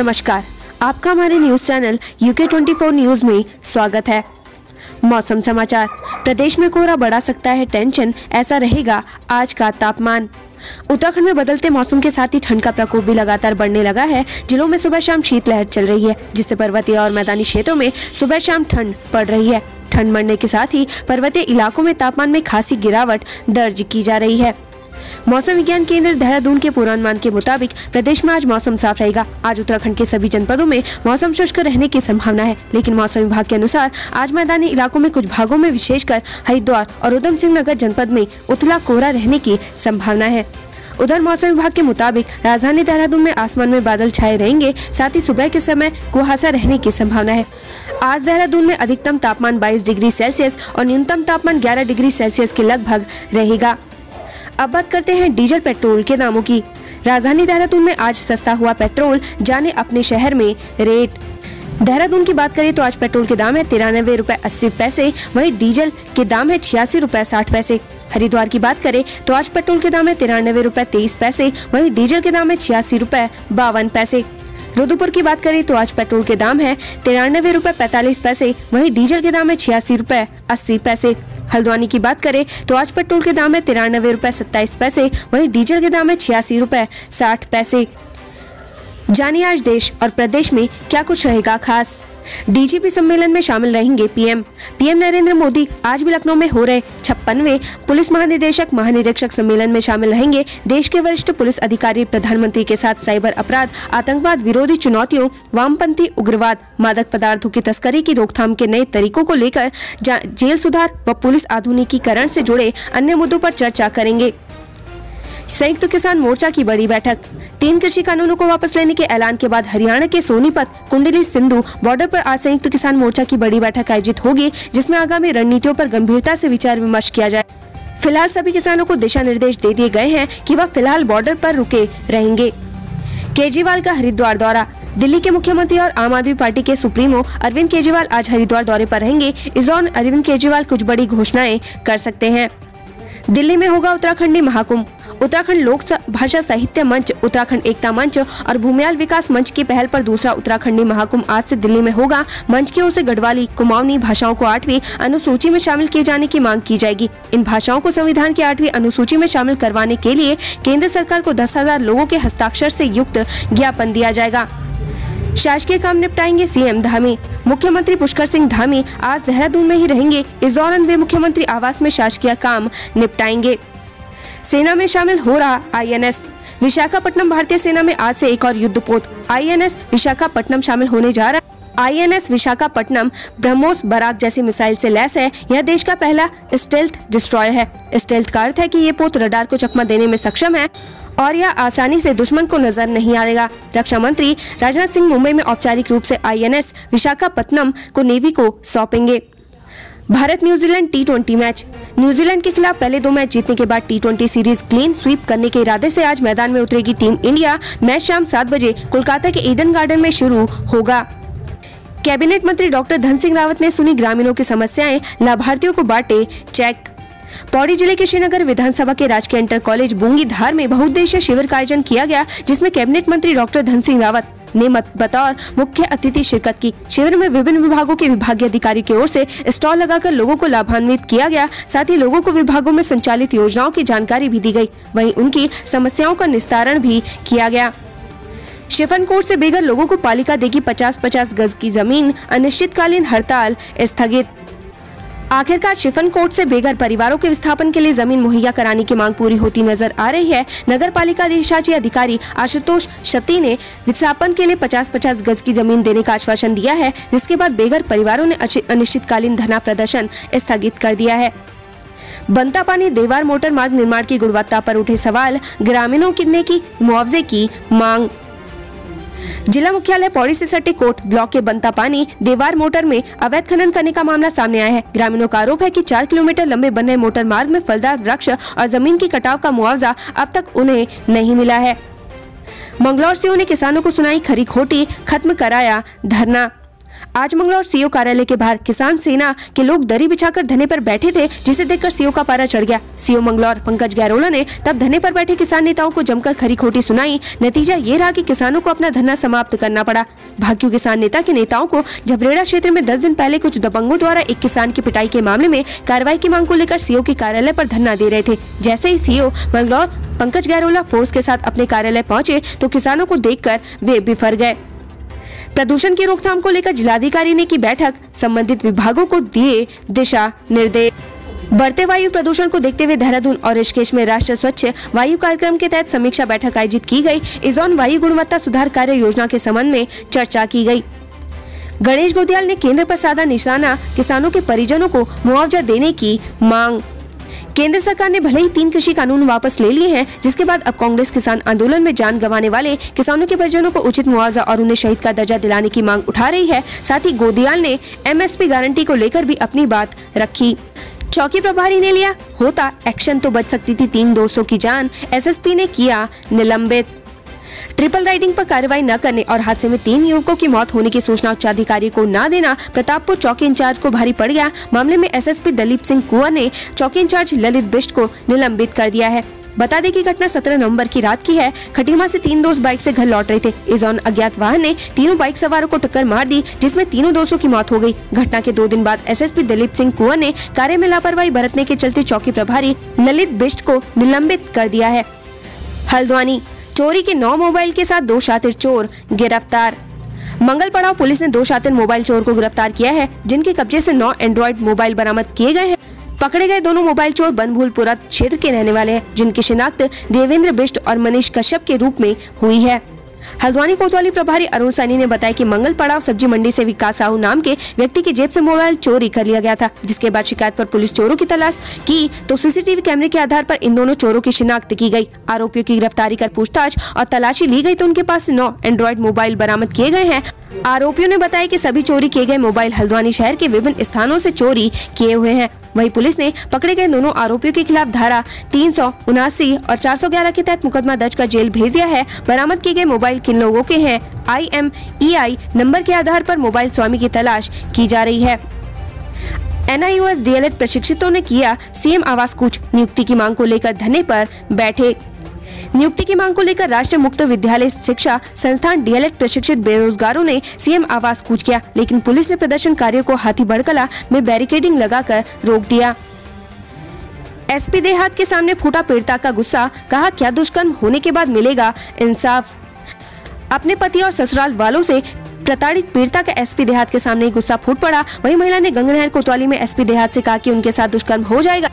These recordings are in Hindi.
नमस्कार, आपका हमारे न्यूज चैनल UK 24 न्यूज में स्वागत है। मौसम समाचार। प्रदेश में कोहरा बढ़ा सकता है टेंशन, ऐसा रहेगा आज का तापमान। उत्तराखंड में बदलते मौसम के साथ ही ठंड का प्रकोप भी लगातार बढ़ने लगा है। जिलों में सुबह शाम शीतलहर चल रही है, जिससे पर्वतीय और मैदानी क्षेत्रों में सुबह शाम ठंड पड़ रही है। ठंड बढ़ने के साथ ही पर्वतीय इलाकों में तापमान में खासी गिरावट दर्ज की जा रही है। मौसम विज्ञान केंद्र देहरादून के पूर्वानुमान के मुताबिक प्रदेश में आज मौसम साफ रहेगा। आज उत्तराखंड के सभी जनपदों में मौसम शुष्क रहने की संभावना है, लेकिन मौसम विभाग के अनुसार आज मैदानी इलाकों में कुछ भागों में विशेषकर हरिद्वार और उधम सिंह नगर जनपद में उथला कोहरा रहने की संभावना है। उधर मौसम विभाग के मुताबिक राजधानी देहरादून में आसमान में बादल छाए रहेंगे, साथ ही सुबह के समय कुहासा रहने की संभावना है। आज देहरादून में अधिकतम तापमान 22 डिग्री सेल्सियस और न्यूनतम तापमान 11 डिग्री सेल्सियस के लगभग रहेगा। अब बात करते हैं डीजल पेट्रोल के दामों की। राजधानी देहरादून में आज सस्ता हुआ पेट्रोल, जाने अपने शहर में रेट। देहरादून की बात करें तो आज पेट्रोल के दाम है 93 रुपए 80 पैसे, वहीं डीजल के दाम है 86 रुपए 60 पैसे। हरिद्वार की बात करें तो आज पेट्रोल के दाम है 93 रुपए 23 पैसे, वहीं डीजल के दाम है 86 रुपए 52 पैसे। रुद्रपुर की बात करें तो आज पेट्रोल के दाम है 93 रुपए 45 पैसे, वहीं डीजल के दाम है 86 रुपए 80 पैसे। हल्द्वानी की बात करें तो आज पेट्रोल के दाम है 93 रुपए 27 पैसे, वहीं डीजल के दाम है 86 रुपए 60 पैसे। जानिए आज देश और प्रदेश में क्या कुछ रहेगा खास। डीजीपी सम्मेलन में शामिल रहेंगे पीएम नरेंद्र मोदी आज भी लखनऊ में हो रहे 56वें पुलिस महानिरीक्षक सम्मेलन में शामिल रहेंगे। देश के वरिष्ठ पुलिस अधिकारी प्रधानमंत्री के साथ साइबर अपराध, आतंकवाद विरोधी चुनौतियों, वामपंथी उग्रवाद, मादक पदार्थों की तस्करी की रोकथाम के नए तरीकों को लेकर जेल सुधार व पुलिस आधुनिकीकरण से जुड़े अन्य मुद्दों पर चर्चा करेंगे। संयुक्त किसान मोर्चा की बड़ी बैठक। 3 कृषि कानूनों को वापस लेने के ऐलान के बाद हरियाणा के सोनीपत कुंडली सिंधु बॉर्डर पर आज संयुक्त किसान मोर्चा की बड़ी बैठक आयोजित होगी, जिसमें आगामी रणनीतियों पर गंभीरता से विचार विमर्श किया जाए। फिलहाल सभी किसानों को दिशा निर्देश दे दिए गए हैं कि वह फिलहाल बॉर्डर पर रुके रहेंगे। केजरीवाल का हरिद्वार दौरा। दिल्ली के मुख्यमंत्री और आम आदमी पार्टी के सुप्रीमो अरविंद केजरीवाल आज हरिद्वार दौरे पर रहेंगे। इस दौरान अरविंद केजरीवाल कुछ बड़ी घोषणाएं कर सकते हैं। दिल्ली में होगा उत्तराखंडी महाकुंभ। उत्तराखंड लोक भाषा साहित्य मंच, उत्तराखंड एकता मंच और भूमियाल विकास मंच की पहल पर दूसरा उत्तराखंडी महाकुंभ आज से दिल्ली में होगा। मंच की ओर से गढ़वाली, कुमाऊनी भाषाओं को 8वीं अनुसूची में शामिल किए जाने की मांग की जाएगी। इन भाषाओं को संविधान की 8वीं अनुसूची में शामिल करवाने के लिए केंद्र सरकार को 10,000 लोगों के हस्ताक्षर से युक्त ज्ञापन दिया जाएगा। शासकीय काम निपटाएंगे सीएम धामी। मुख्यमंत्री पुष्कर सिंह धामी आज देहरादून में ही रहेंगे। इस दौरान वे मुख्यमंत्री आवास में शासकीय काम निपटाएंगे। सेना में शामिल हो रहा INS विशाखापट्टनम। भारतीय सेना में आज से एक और युद्धपोत INS विशाखापट्टनम शामिल होने जा रहा है। INS विशाखापट्टनम ब्रह्मोस बराक जैसी मिसाइल से लैस है। यह देश का पहला स्टेल्थ डिस्ट्रॉयर है। स्टेल्थ का अर्थ है कि ये पोत रडार को चकमा देने में सक्षम है और यह आसानी से दुश्मन को नजर नहीं आएगा। रक्षा मंत्री राजनाथ सिंह मुंबई में औपचारिक रूप से INS विशाखापट्टनम को नेवी को सौंपेंगे। Bharat New Zealand T20 match. New Zealand के खिलाफ पहले 2 मैच जीतने के बाद T20 सीरीज क्लीन स्वीप करने के इरादे से आज मैदान में उतरेगी टीम इंडिया। मैच शाम 7 बजे कोलकाता के ईडन गार्डन में शुरू होगा। कैबिनेट मंत्री डॉक्टर धन सिंह रावत ने सुनी ग्रामीणों की समस्याएं, लाभार्थियों को बांटे चेक। पौड़ी जिले के श्रीनगर विधानसभा के राजकीय इंटर कॉलेज बूंगी धार में बहुउद्देशीय शिविर का आयोजन किया गया, जिसमें कैबिनेट मंत्री डॉक्टर धन सिंह रावत ने बतौर मुख्य अतिथि शिरकत की। शिविर में विभिन्न विभागों के विभागीय अधिकारी की ओर से स्टॉल लगाकर लोगों को लाभान्वित किया गया। साथ ही लोगों को विभागों में संचालित योजनाओं की जानकारी भी दी गई, वहीं उनकी समस्याओं का निस्तारण भी किया गया। शिफनकोट से बेघर लोगों को पालिका देगी 50-50 गज की जमीन। अनिश्चितकालीन हड़ताल स्थगित। आखिरकार शिफनकोट से बेघर परिवारों के विस्थापन के लिए जमीन मुहैया कराने की मांग पूरी होती नजर आ रही है। नगर पालिका अधिशासी अधिकारी आशुतोष शती ने विस्थापन के लिए 50-50 गज की जमीन देने का आश्वासन दिया है, जिसके बाद बेघर परिवारों ने अनिश्चितकालीन धरना प्रदर्शन स्थगित कर दिया है। बनता पानी देवार मोटर मार्ग निर्माण की गुणवत्ता पर उठे सवाल, ग्रामीणों की मुआवजे की मांग। जिला मुख्यालय पौड़ी से सटे कोट ब्लॉक के बनता पानी देवार मोटर में अवैध खनन करने का मामला सामने आया है। ग्रामीणों का आरोप है कि 4 किलोमीटर लंबे बन रहे मोटर मार्ग में फलदार वृक्ष और जमीन की कटाव का मुआवजा अब तक उन्हें नहीं मिला है। मंगलौर सीओ ने किसानों को सुनाई खरी खोटी, खत्म कराया धरना। आज मंगलौर सीओ कार्यालय के बाहर किसान सेना के लोग दरी बिछाकर धरने पर बैठे थे, जिसे देखकर सीओ का पारा चढ़ गया। सीओ मंगलौर पंकज गैरोला ने तब धरने पर बैठे किसान नेताओं को जमकर खरी खोटी सुनाई। नतीजा ये रहा कि किसानों को अपना धरना समाप्त करना पड़ा। भाकियू किसान नेता के नेताओं को झबरेड़ा क्षेत्र में 10 दिन पहले कुछ दबंगों द्वारा एक किसान की पिटाई के मामले में कार्रवाई की मांग को लेकर सीओ के कार्यालय पर धरना दे रहे थे। जैसे ही सीओ मंगलौर पंकज गैरोला फोर्स के साथ अपने कार्यालय पहुंचे तो किसानों को देखकर वे बिफर गए। प्रदूषण की रोकथाम को लेकर जिलाधिकारी ने की बैठक, संबंधित विभागों को दिए दिशा निर्देश। बढ़ते वायु प्रदूषण को देखते हुए देहरादून और ऋषिकेश में राष्ट्रीय स्वच्छ वायु कार्यक्रम के तहत समीक्षा बैठक आयोजित की गई। इस दौरान वायु गुणवत्ता सुधार कार्य योजना के संबंध में चर्चा की गई। गणेश गोदियाल ने केंद्र पर साधा निशाना, किसानों के परिजनों को मुआवजा देने की मांग। केंद्र सरकार ने भले ही 3 कृषि कानून वापस ले लिए हैं, जिसके बाद अब कांग्रेस किसान आंदोलन में जान गंवाने वाले किसानों के परिजनों को उचित मुआवजा और उन्हें शहीद का दर्जा दिलाने की मांग उठा रही है। साथ ही गोदियाल ने एमएसपी गारंटी को लेकर भी अपनी बात रखी। चौकी प्रभारी ने लिया होता एक्शन तो बच सकती थी 3 दोस्तों की जान, एसएसपी ने किया निलंबित। ट्रिपल राइडिंग पर कार्रवाई न करने और हादसे में 3 युवकों की मौत होने की सूचना उच्चाधिकारी को न देना प्रतापपुर चौकी इंचार्ज को भारी पड़ गया। मामले में एसएसपी दलीप सिंह कुंवर ने चौकी इंचार्ज ललित बिष्ट को निलंबित कर दिया है। बता दें कि घटना 17 नवंबर की रात की है। खटीमा से 3 दोस्त बाइक से घर लौट रहे थे। इस दौरान अज्ञात वाहन ने तीनों बाइक सवारों को टक्कर मार दी, जिसमें तीनों दोस्तों की मौत हो गई। घटना के 2 दिन बाद एसएसपी दलीप सिंह कुंवर ने कार्य में लापरवाही बरतने के चलते चौकी प्रभारी ललित बिष्ट को निलंबित कर दिया है। हल्द्वानी चोरी के 9 मोबाइल के साथ 2 शातिर चोर गिरफ्तार। मंगल पड़ाव पुलिस ने 2 शातिर मोबाइल चोर को गिरफ्तार किया है, जिनके कब्जे से 9 एंड्रॉइड मोबाइल बरामद किए गए हैं। पकड़े गए दोनों मोबाइल चोर बनभूलपुरा क्षेत्र के रहने वाले हैं, जिनकी शिनाख्त देवेंद्र बिष्ट और मनीष कश्यप के रूप में हुई है। हल्द्वानी कोतवाली प्रभारी अरुण सैनी ने बताया कि मंगल पड़ाव सब्जी मंडी से विकास साहू नाम के व्यक्ति की जेब से मोबाइल चोरी कर लिया गया था, जिसके बाद शिकायत पर पुलिस चोरों की तलाश की तो सीसीटीवी कैमरे के आधार पर इन दोनों चोरों की शिनाख्त की गई। आरोपियों की गिरफ्तारी कर पूछताछ और तलाशी ली गई तो उनके पास से 9 एंड्रॉइड मोबाइल बरामद किए गए हैं। आरोपियों ने बताया कि सभी चोरी किए गए मोबाइल हल्द्वानी शहर के विभिन्न स्थानों से चोरी किए हुए हैं। वहीं पुलिस ने पकड़े गए दोनों आरोपियों के खिलाफ धारा 379 और 411 के तहत मुकदमा दर्ज कर जेल भेज दिया है। बरामद किए गए मोबाइल किन लोगों के हैं, IMEI नंबर के आधार पर मोबाइल स्वामी की तलाश की जा रही है। NIOS DLED प्रशिक्षितों ने किया सीएम आवास कूच, नियुक्ति की मांग को लेकर धरने पर बैठे। नियुक्ति की मांग को लेकर राष्ट्रीय मुक्त विद्यालय शिक्षा संस्थान DLED प्रशिक्षित बेरोजगारों ने सीएम आवास कूच किया, लेकिन पुलिस ने प्रदर्शनकारियों को हाथी बड़कला में बैरिकेडिंग लगाकर रोक दिया। एसपी देहात के सामने फूटा पीड़िता का गुस्सा, कहा क्या दुष्कर्म होने के बाद मिलेगा इंसाफ। अपने पति और ससुराल वालों से प्रताड़ित पीड़िता का एसपी देहात के सामने गुस्सा फूट पड़ा। वहीं महिला ने गंगनहर कोतवाली में एसपी देहात से कहा कि उनके साथ दुष्कर्म हो जाएगा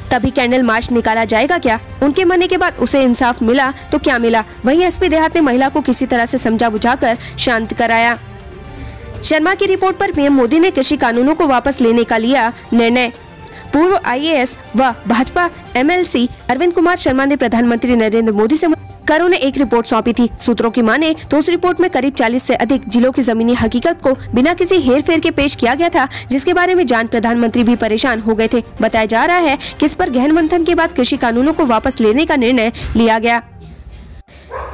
तभी कैंडल मार्च निकाला जाएगा क्या। उनके मरने के बाद उसे इंसाफ मिला तो क्या मिला। वहीं एसपी देहात ने महिला को किसी तरह से समझा बुझाकर शांत कराया। शर्मा की रिपोर्ट पर पीएम मोदी ने कृषि कानूनों को वापस लेने का लिया निर्णय। पूर्व IAS व भाजपा MLC अरविंद कुमार शर्मा ने प्रधानमंत्री नरेंद्र मोदी से कर उन्हें एक रिपोर्ट सौंपी थी। सूत्रों की माने तो उस रिपोर्ट में करीब 40 से अधिक जिलों की जमीनी हकीकत को बिना किसी हेरफेर के पेश किया गया था, जिसके बारे में जान प्रधानमंत्री भी परेशान हो गए थे। बताया जा रहा है कि इस पर गहन मंथन के बाद कृषि कानूनों को वापस लेने का निर्णय लिया गया।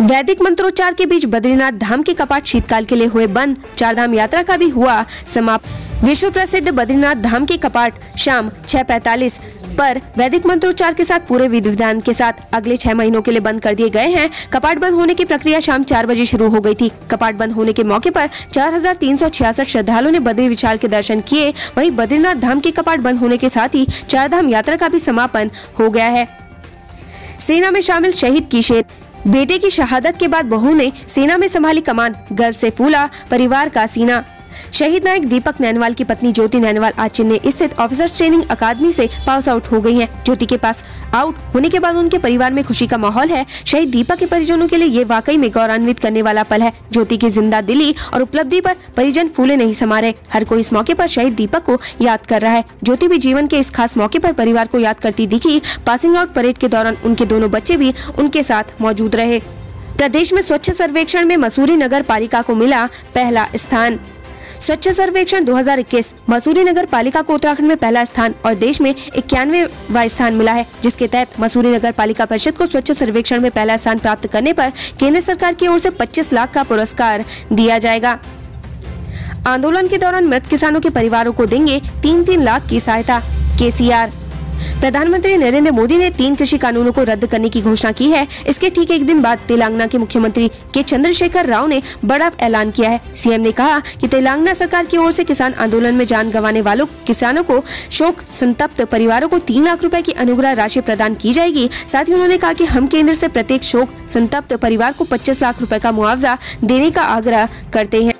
वैदिक मंत्रोच्चार के बीच बद्रीनाथ धाम के कपाट शीतकाल के लिए हुए बंद, 4 धाम यात्रा का भी हुआ समाप्त। विश्व प्रसिद्ध बद्रीनाथ धाम के कपाट शाम 6:45 पर वैदिक मंत्रोच्चार के साथ पूरे विधि विधान के साथ अगले 6 महीनों के लिए बंद कर दिए गए हैं। कपाट बंद होने की प्रक्रिया शाम 4 बजे शुरू हो गई थी। कपाट बंद होने के मौके पर 4366 श्रद्धालुओं ने बद्री विशाल के दर्शन किए। वहीं बद्रीनाथ धाम के कपाट बंद होने के साथ ही 4 धाम यात्रा का भी समापन हो गया है। सेना में शामिल शहीद की शेर, बेटे की शहादत के बाद बहू ने सेना में संभाली कमान, गर्व से फूला परिवार का सीना। शहीद नायक दीपक नैनवाल की पत्नी ज्योति नैनवाल आज चेन्नई स्थित ऑफिसर्स ट्रेनिंग अकादमी से पास आउट हो गई हैं। ज्योति के पास आउट होने के बाद उनके परिवार में खुशी का माहौल है। शहीद दीपक के परिजनों के लिए ये वाकई में गौरवान्वित करने वाला पल है। ज्योति की जिंदा दिली और उपलब्धि पर परिजन फूले नहीं समा रहे। हर कोई इस मौके पर शहीद दीपक को याद कर रहा है। ज्योति भी जीवन के इस खास मौके पर परिवार को याद करती दिखी। पासिंग आउट परेड के दौरान उनके दोनों बच्चे भी उनके साथ मौजूद रहे। प्रदेश में स्वच्छ सर्वेक्षण में मसूरी नगर पालिका को मिला पहला स्थान। स्वच्छ सर्वेक्षण 2021 मसूरी नगर पालिका को उत्तराखंड में पहला स्थान और देश में 91वां स्थान मिला है, जिसके तहत मसूरी नगर पालिका परिषद को स्वच्छ सर्वेक्षण में पहला स्थान प्राप्त करने पर केंद्र सरकार की ओर से 25 लाख का पुरस्कार दिया जाएगा। आंदोलन के दौरान मृत किसानों के परिवारों को देंगे 3-3 लाख की सहायता। केसीआर। प्रधानमंत्री नरेंद्र मोदी ने 3 कृषि कानूनों को रद्द करने की घोषणा की है। इसके ठीक एक दिन बाद तेलंगाना के मुख्यमंत्री के चंद्रशेखर राव ने बड़ा ऐलान किया है। सीएम ने कहा कि तेलंगाना सरकार की ओर से किसान आंदोलन में जान गंवाने वालों किसानों को शोक संतप्त परिवारों को 3 लाख रुपए की अनुग्रह राशि प्रदान की जाएगी। साथ ही उन्होंने कहा कि हम केंद्र से प्रत्येक शोक संतप्त परिवार को 25 लाख रुपए का मुआवजा देने का आग्रह करते हैं।